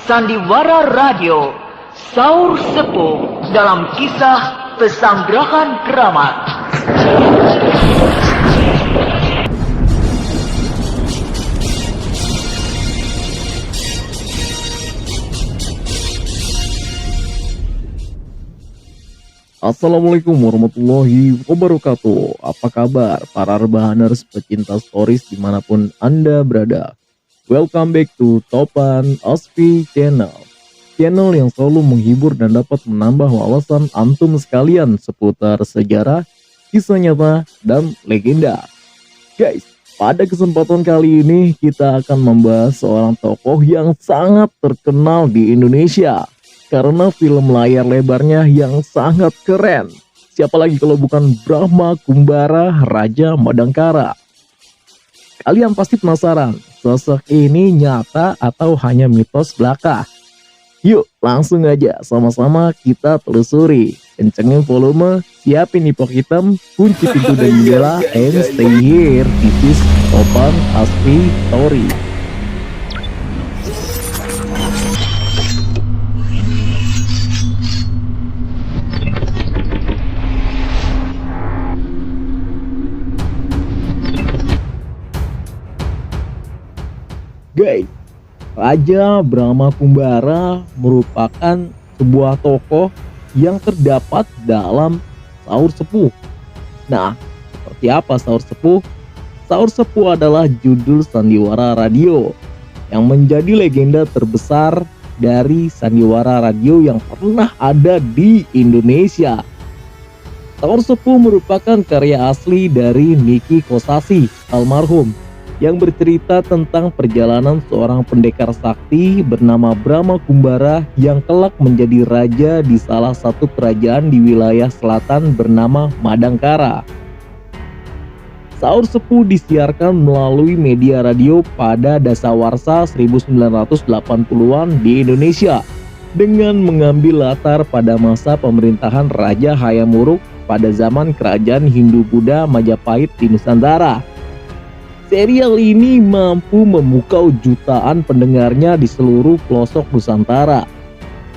Sandiwara Radio, Saur Sepuh dalam kisah Pesanggerahan Keramat. Assalamualaikum warahmatullahi wabarakatuh. Apa kabar para rebahaners pecinta stories dimanapun Anda berada? Welcome back to Topan Aspi Channel. Channel yang selalu menghibur dan dapat menambah wawasan antum sekalian seputar sejarah, kisah nyata, dan legenda. Guys, pada kesempatan kali ini kita akan membahas seorang tokoh yang sangat terkenal di Indonesia karena film layar lebarnya yang sangat keren. Siapa lagi kalau bukan Brahma Kumbara Raja Madangkara. Kalian pasti penasaran, sosok ini nyata atau hanya mitos belaka? Yuk langsung aja sama-sama kita telusuri. Kencengin volume, siapin nipok hitam, kunci pintu dan jendela, and stay here. This is Topan Aspi Story. Guys, Raja Brahma Kumbara merupakan sebuah tokoh yang terdapat dalam Saur Sepuh. Nah, seperti apa Saur Sepuh? Saur Sepuh adalah judul sandiwara radio yang menjadi legenda terbesar dari sandiwara radio yang pernah ada di Indonesia. Saur Sepuh merupakan karya asli dari Niki Kosasih almarhum yang bercerita tentang perjalanan seorang pendekar sakti bernama Brahma Kumbara yang kelak menjadi raja di salah satu kerajaan di wilayah selatan bernama Madangkara. Saur Sepuh disiarkan melalui media radio pada dasawarsa 1980-an di Indonesia dengan mengambil latar pada masa pemerintahan Raja Hayam Wuruk pada zaman kerajaan Hindu-Buddha Majapahit di Nusantara. Serial ini mampu memukau jutaan pendengarnya di seluruh pelosok Nusantara.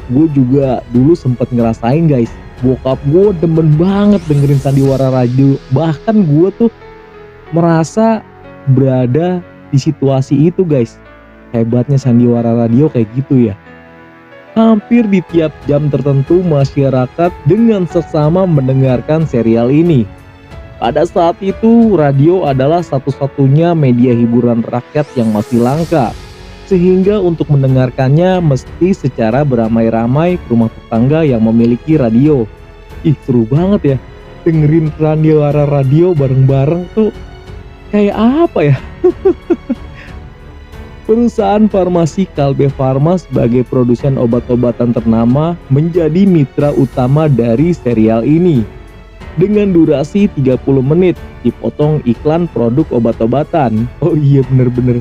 Gue juga dulu sempat ngerasain guys, bokap gue demen banget dengerin sandiwara radio. Bahkan gue tuh merasa berada di situasi itu guys. Hebatnya sandiwara radio kayak gitu ya. Hampir di tiap jam tertentu masyarakat dengan seksama mendengarkan serial ini. Pada saat itu, radio adalah satu-satunya media hiburan rakyat yang masih langka. Sehingga untuk mendengarkannya mesti secara beramai-ramai ke rumah tetangga yang memiliki radio. Ih, seru banget ya. Dengerin sandiwara radio bareng-bareng tuh kayak apa ya? Perusahaan farmasi Kalbe Farma sebagai produsen obat-obatan ternama menjadi mitra utama dari serial ini. Dengan durasi 30 menit dipotong iklan produk obat-obatan. Oh iya bener-bener.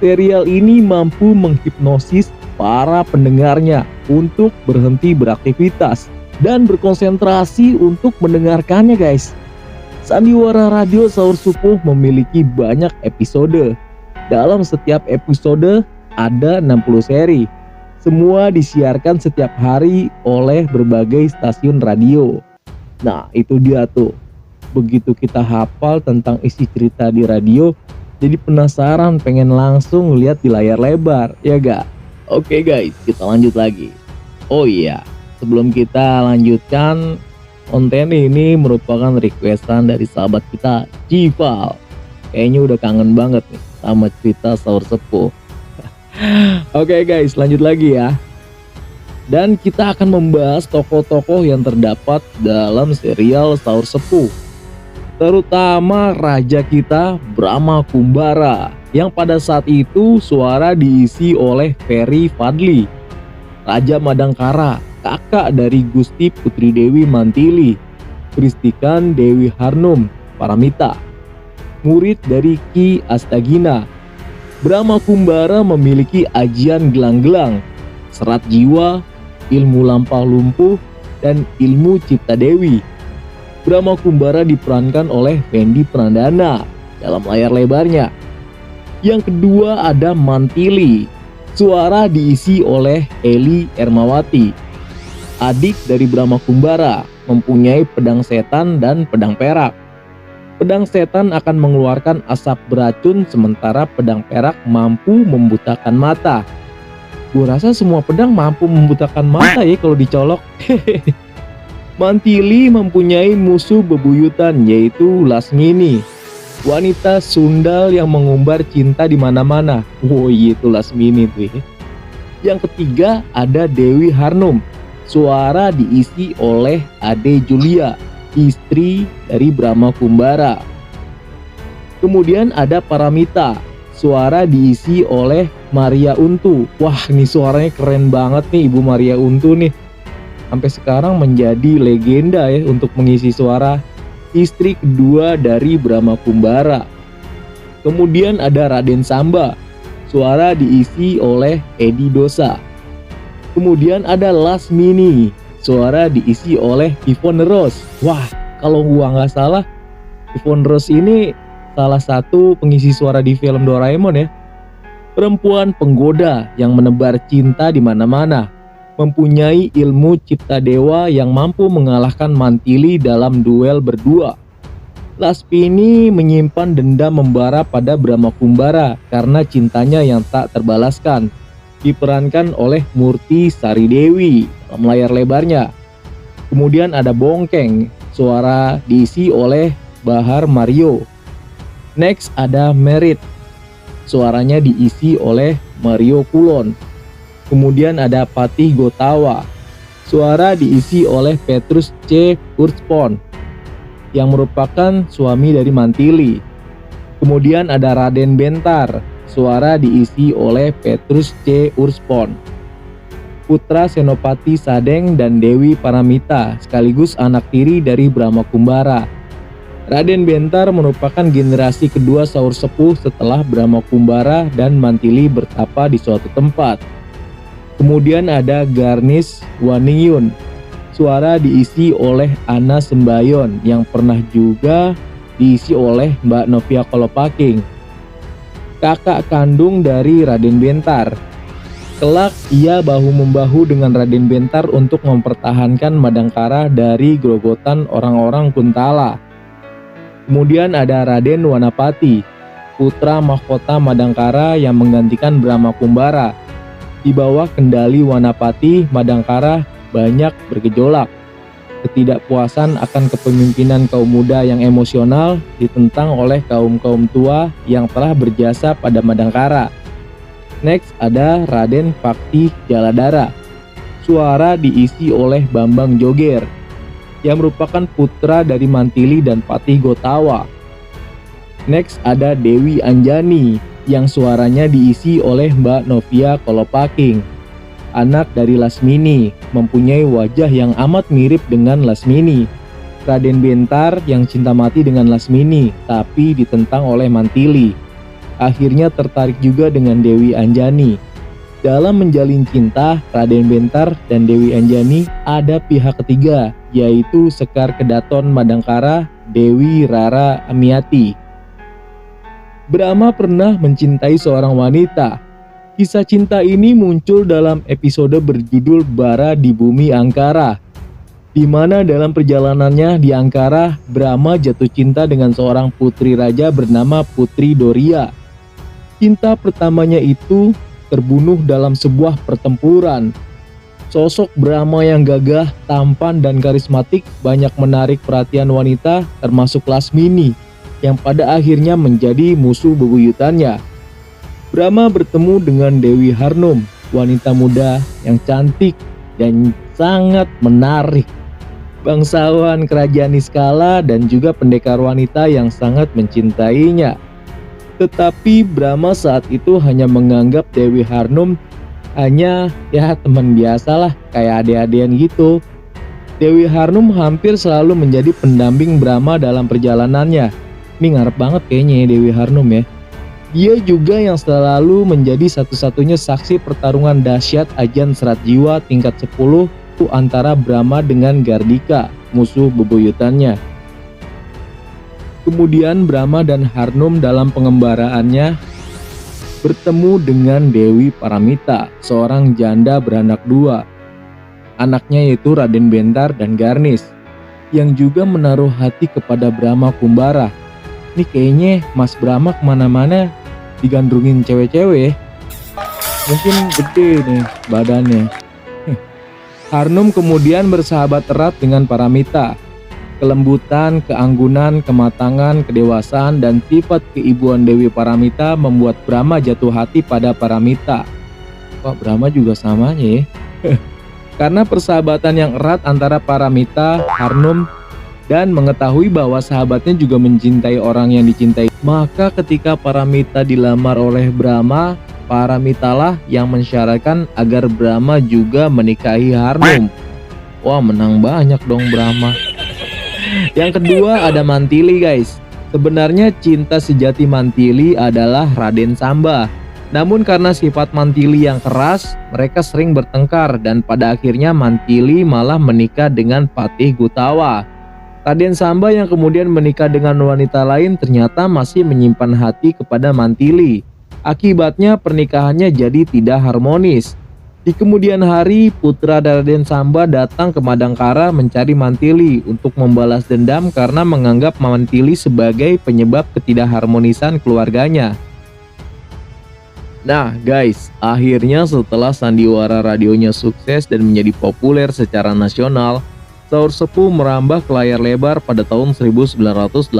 Serial ini mampu menghipnosis para pendengarnya untuk berhenti beraktivitas dan berkonsentrasi untuk mendengarkannya guys. Sandiwara radio Saur Sepuh memiliki banyak episode. Dalam setiap episode ada 60 seri. Semua disiarkan setiap hari oleh berbagai stasiun radio. Nah itu dia tuh, begitu kita hafal tentang isi cerita di radio, jadi penasaran pengen langsung lihat di layar lebar, ya gak? Oke guys, kita lanjut lagi. Oh iya, sebelum kita lanjutkan, konten ini merupakan requestan dari sahabat kita, Cival. Kayaknya udah kangen banget nih sama cerita Saur Sepuh. Oke guys, lanjut lagi ya. Dan kita akan membahas tokoh-tokoh yang terdapat dalam serial Saur Sepuh. Terutama raja kita Brahma Kumbara yang pada saat itu suara diisi oleh Ferry Fadli. Raja Madangkara, kakak dari Gusti Putri Dewi Mantili, Kristikan Dewi Harnum Paramita, murid dari Ki Astagina. Brahma Kumbara memiliki ajian gelang-gelang, serat jiwa, ilmu lampah lumpuh, dan ilmu cipta dewi. Brahma Kumbara diperankan oleh Fendi Pradana dalam layar lebarnya. Yang kedua ada Mantili, Suara diisi oleh Eli Ermawati, adik dari Brahma Kumbara, mempunyai pedang setan dan pedang perak. Pedang setan akan mengeluarkan asap beracun, sementara pedang perak mampu membutakan mata. Gue rasa semua pedang mampu membutakan mata ya kalau dicolok. Mantili mempunyai musuh bebuyutan yaitu Lasmini, wanita sundal yang mengumbar cinta di mana-mana. Oh iya, itu Lasmini tuh ya. Yang ketiga ada Dewi Harnum. Suara diisi oleh Ade Julia, istri dari Brahma Kumbara. Kemudian ada Paramita. Suara diisi oleh Maria Untu. Wah, ini suaranya keren banget nih Ibu Maria Untu nih. Sampai sekarang menjadi legenda ya untuk mengisi suara, istri kedua dari Brahma Kumbara. Kemudian ada Raden Samba. Suara diisi oleh Edi Dosa. Kemudian ada Lasmini. Suara diisi oleh Yvonne Rose. Wah, kalau gua nggak salah, Yvonne Rose ini salah satu pengisi suara di film Doraemon ya. Perempuan penggoda yang menebar cinta di mana-mana, mempunyai ilmu cipta dewa yang mampu mengalahkan Mantili dalam duel berdua. Lasmini menyimpan dendam membara pada Brahma Kumbara karena cintanya yang tak terbalaskan. Diperankan oleh Murti Sari Dewi dalam layar lebarnya. Kemudian ada Bongkeng. Suara diisi oleh Bahar Mario. Next ada Merit. Suaranya diisi oleh Mario Kulon. Kemudian ada Patih Gotawa. Suara diisi oleh Petrus C. Urspon yang merupakan suami dari Mantili. Kemudian ada Raden Bentar. Suara diisi oleh Petrus C. Urspon, putra Senopati Sadeng dan Dewi Paramita, sekaligus anak tiri dari Brahma Kumbara. Raden Bentar merupakan generasi kedua Saur Sepuh setelah Brahma Kumbara dan Mantili bertapa di suatu tempat. Kemudian ada Garnis Waningyun. Suara diisi oleh Ana Sembayon yang pernah juga diisi oleh Mbak Novia Kolopaking, kakak kandung dari Raden Bentar. Kelak ia bahu-membahu dengan Raden Bentar untuk mempertahankan Madangkara dari grogotan orang-orang Kuntala. Kemudian ada Raden Wanapati, putra mahkota Madangkara yang menggantikan Brahma Kumbara. Di bawah kendali Wanapati, Madangkara banyak bergejolak. Ketidakpuasan akan kepemimpinan kaum muda yang emosional ditentang oleh kaum-kaum tua yang telah berjasa pada Madangkara. Next ada Raden Pakti Jaladara. Suara diisi oleh Bambang Joger yang merupakan putra dari Mantili dan Patih Gotawa. Next ada Dewi Anjani yang suaranya diisi oleh Mbak Novia Kolopaking, anak dari Lasmini, mempunyai wajah yang amat mirip dengan Lasmini. Raden Bentar yang cinta mati dengan Lasmini, tapi ditentang oleh Mantili. Akhirnya tertarik juga dengan Dewi Anjani. Dalam menjalin cinta, Raden Bentar dan Dewi Anjani ada pihak ketiga, yaitu Sekar Kedaton Madangkara, Dewi Rara Amiati. Brahma pernah mencintai seorang wanita. Kisah cinta ini muncul dalam episode berjudul Bara di Bumi Angkara, di mana dalam perjalanannya di Angkara, Brahma jatuh cinta dengan seorang putri raja bernama Putri Doria. Cinta pertamanya itu terbunuh dalam sebuah pertempuran. Sosok Brahma yang gagah, tampan, dan karismatik banyak menarik perhatian wanita, termasuk Lasmini, yang pada akhirnya menjadi musuh bebuyutannya. Brahma bertemu dengan Dewi Harnum, wanita muda yang cantik dan sangat menarik. Bangsawan kerajaan Niskala dan juga pendekar wanita yang sangat mencintainya. Tetapi Brahma saat itu hanya menganggap Dewi Harnum hanya ya teman biasalah, kayak adik-adian gitu. Dewi Harnum hampir selalu menjadi pendamping Brahma dalam perjalanannya. Ini ngarep banget kayaknya ya Dewi Harnum ya. Dia juga yang selalu menjadi satu-satunya saksi pertarungan dahsyat ajan serat jiwa tingkat 10 antara Brahma dengan Gardika, musuh bebuyutannya. Kemudian Brahma dan Harnum dalam pengembaraannya bertemu dengan Dewi Paramita, seorang janda beranak dua. Anaknya yaitu Raden Bentar dan Garnis, yang juga menaruh hati kepada Brahma Kumbara. Ini kayaknya Mas Brahma kemana-mana digandrungin cewek-cewek ya. Mungkin gede nih badannya. Harnum kemudian bersahabat erat dengan Paramita. Kelembutan, keanggunan, kematangan, kedewasaan, dan sifat keibuan Dewi Paramita membuat Brahma jatuh hati pada Paramita. Kok Brahma juga samanya ya? Karena persahabatan yang erat antara Paramita, Harnum, dan mengetahui bahwa sahabatnya juga mencintai orang yang dicintai, maka ketika Paramita dilamar oleh Brahma, Paramitalah yang mensyaratkan agar Brahma juga menikahi Harnum. Wah, menang banyak dong Brahma. Yang kedua ada Mantili guys. Sebenarnya cinta sejati Mantili adalah Raden Samba. Namun karena sifat Mantili yang keras, mereka sering bertengkar dan pada akhirnya Mantili malah menikah dengan Patih Gutawa. Raden Samba yang kemudian menikah dengan wanita lain ternyata masih menyimpan hati kepada Mantili. Akibatnya pernikahannya jadi tidak harmonis. Di kemudian hari, putra Raden Samba datang ke Madangkara mencari Mantili untuk membalas dendam karena menganggap Mantili sebagai penyebab ketidakharmonisan keluarganya. Nah guys, akhirnya setelah sandiwara radionya sukses dan menjadi populer secara nasional, Saur Sepuh merambah ke layar lebar pada tahun 1988,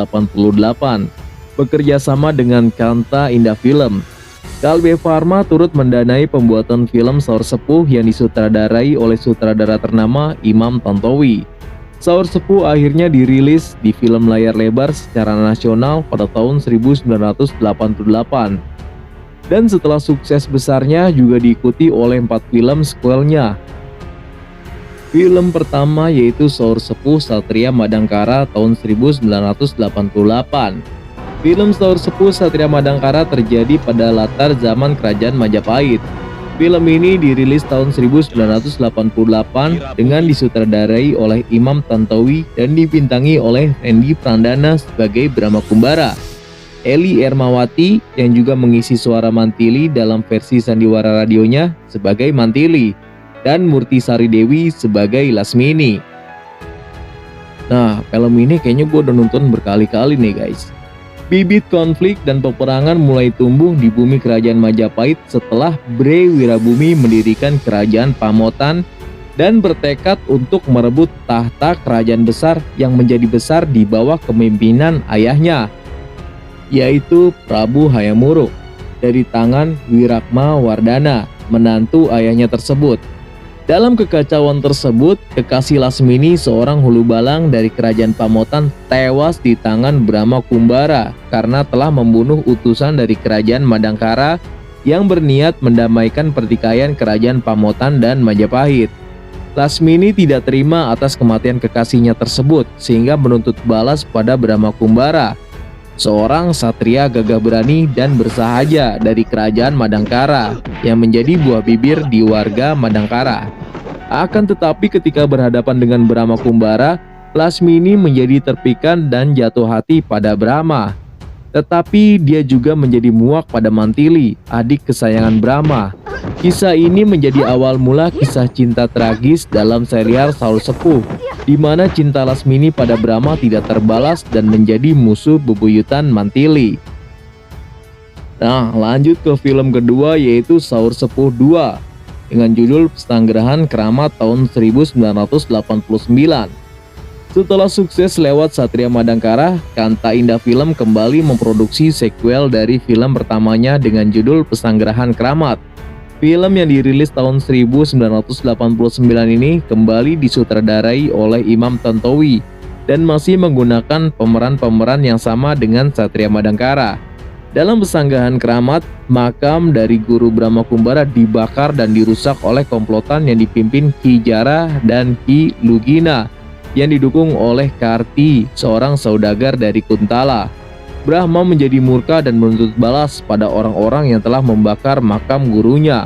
bekerja sama dengan Kanta Indah Film. Kalbe Farma turut mendanai pembuatan film Saur Sepuh yang disutradarai oleh sutradara ternama Imam Tantowi. Saur Sepuh akhirnya dirilis di film layar lebar secara nasional pada tahun 1988. Dan setelah sukses besarnya juga diikuti oleh 4 film sequelnya. Film pertama yaitu Saur Sepuh Satria Madangkara tahun 1988. Film Saur Sepuh Satria Madangkara terjadi pada latar zaman Kerajaan Majapahit. Film ini dirilis tahun 1988 dengan disutradarai oleh Imam Tantowi dan dibintangi oleh Randy Prandana sebagai Brahma Kumbara, Eli Ermawati yang juga mengisi suara Mantili dalam versi sandiwara radionya sebagai Mantili, dan Murti Sari Dewi sebagai Lasmini. Nah, film ini kayaknya gue udah nonton berkali-kali nih guys. Bibit konflik dan peperangan mulai tumbuh di bumi Kerajaan Majapahit setelah Bre Wirabumi mendirikan Kerajaan Pamotan dan bertekad untuk merebut tahta kerajaan besar yang menjadi besar di bawah kepemimpinan ayahnya, yaitu Prabu Hayamuruk, dari tangan Wirakma Wardana, menantu ayahnya tersebut. Dalam kekacauan tersebut, kekasih Lasmini, seorang hulu balang dari Kerajaan Pamotan, tewas di tangan Brahma Kumbara karena telah membunuh utusan dari Kerajaan Madangkara yang berniat mendamaikan pertikaian Kerajaan Pamotan dan Majapahit. Lasmini tidak terima atas kematian kekasihnya tersebut sehingga menuntut balas pada Brahma Kumbara, seorang satria gagah berani dan bersahaja dari Kerajaan Madangkara yang menjadi buah bibir di warga Madangkara. Akan tetapi ketika berhadapan dengan Brahma Kumbara, Lasmini menjadi terpikat dan jatuh hati pada Brahma. Tetapi dia juga menjadi muak pada Mantili, adik kesayangan Brahma. Kisah ini menjadi awal mula kisah cinta tragis dalam serial Saur Sepuh, di mana cinta Lasmini pada Brahma tidak terbalas dan menjadi musuh bebuyutan Mantili. Nah, lanjut ke film kedua yaitu Saur Sepuh 2 dengan judul Pesanggerahan Keramat tahun 1989. Setelah sukses lewat Satria Madangkara, Kanta Indah Film kembali memproduksi sequel dari film pertamanya dengan judul Pesanggerahan Keramat. Film yang dirilis tahun 1989 ini kembali disutradarai oleh Imam Tantowi dan masih menggunakan pemeran-pemeran yang sama dengan Satria Madangkara. Dalam Pesanggrahan Keramat, makam dari Guru Brahma Kumbara dibakar dan dirusak oleh komplotan yang dipimpin Ki Jara dan Ki Lugina yang didukung oleh Karti, seorang saudagar dari Kuntala. Brahma menjadi murka dan menuntut balas pada orang-orang yang telah membakar makam gurunya.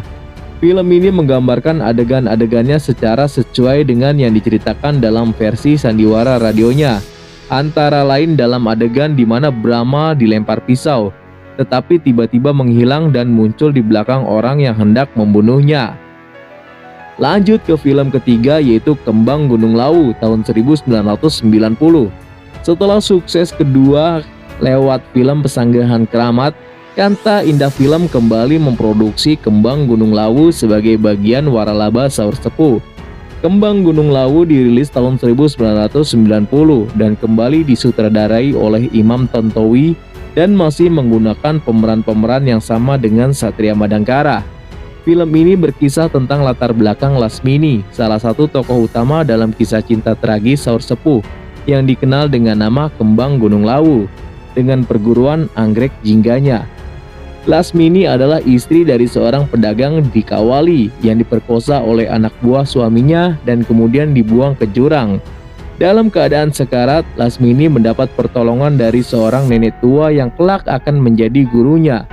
Film ini menggambarkan adegan-adegannya secara sesuai dengan yang diceritakan dalam versi sandiwara radionya. Antara lain dalam adegan di mana Brahma dilempar pisau. tetapi tiba-tiba menghilang dan muncul di belakang orang yang hendak membunuhnya. Lanjut ke film ketiga, yaitu Kembang Gunung Lawu tahun 1990. Setelah sukses kedua lewat film Pesanggrahan Keramat, Kanta Indah Film kembali memproduksi Kembang Gunung Lawu sebagai bagian waralaba Saur Sepuh. Kembang Gunung Lawu dirilis tahun 1990 dan kembali disutradarai oleh Imam Tontowi dan masih menggunakan pemeran-pemeran yang sama dengan Satria Madangkara. Film ini berkisah tentang latar belakang Lasmini, salah satu tokoh utama dalam kisah cinta tragis Saur Sepuh yang dikenal dengan nama Kembang Gunung Lawu dengan perguruan anggrek jingganya. Lasmini adalah istri dari seorang pedagang di Kawali yang diperkosa oleh anak buah suaminya dan kemudian dibuang ke jurang. Dalam keadaan sekarat, Lasmini mendapat pertolongan dari seorang nenek tua yang kelak akan menjadi gurunya.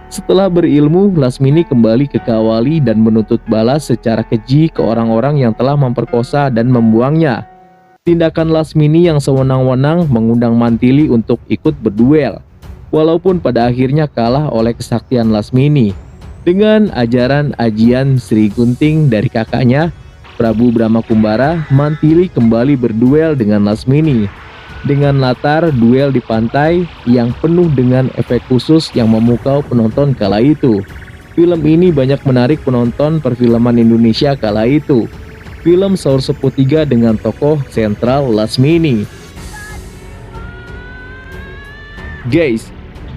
Setelah berilmu, Lasmini kembali ke Kawali dan menuntut balas secara keji ke orang-orang yang telah memperkosa dan membuangnya. Tindakan Lasmini yang sewenang-wenang mengundang Mantili untuk ikut berduel, walaupun pada akhirnya kalah oleh kesaktian Lasmini. Dengan ajaran ajian Sri Gunting dari kakaknya, Prabu Brahmakumbara, Mantili kembali berduel dengan Lasmini. Dengan latar duel di pantai yang penuh dengan efek khusus yang memukau penonton kala itu. Film ini banyak menarik penonton perfilman Indonesia kala itu. Film Saur Sepuh 3 dengan tokoh sentral Lasmini. Guys,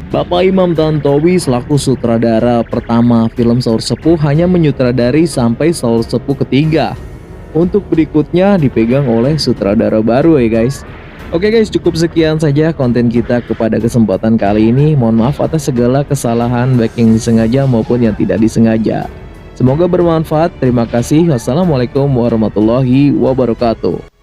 Bapak Imam Tontowi selaku sutradara pertama film Saur Sepuh hanya menyutradari sampai Saur Sepuh ketiga. Untuk berikutnya dipegang oleh sutradara baru ya guys. Oke guys, cukup sekian saja konten kita kepada kesempatan kali ini. Mohon maaf atas segala kesalahan baik yang disengaja maupun yang tidak disengaja. Semoga bermanfaat. Terima kasih. Wassalamualaikum warahmatullahi wabarakatuh.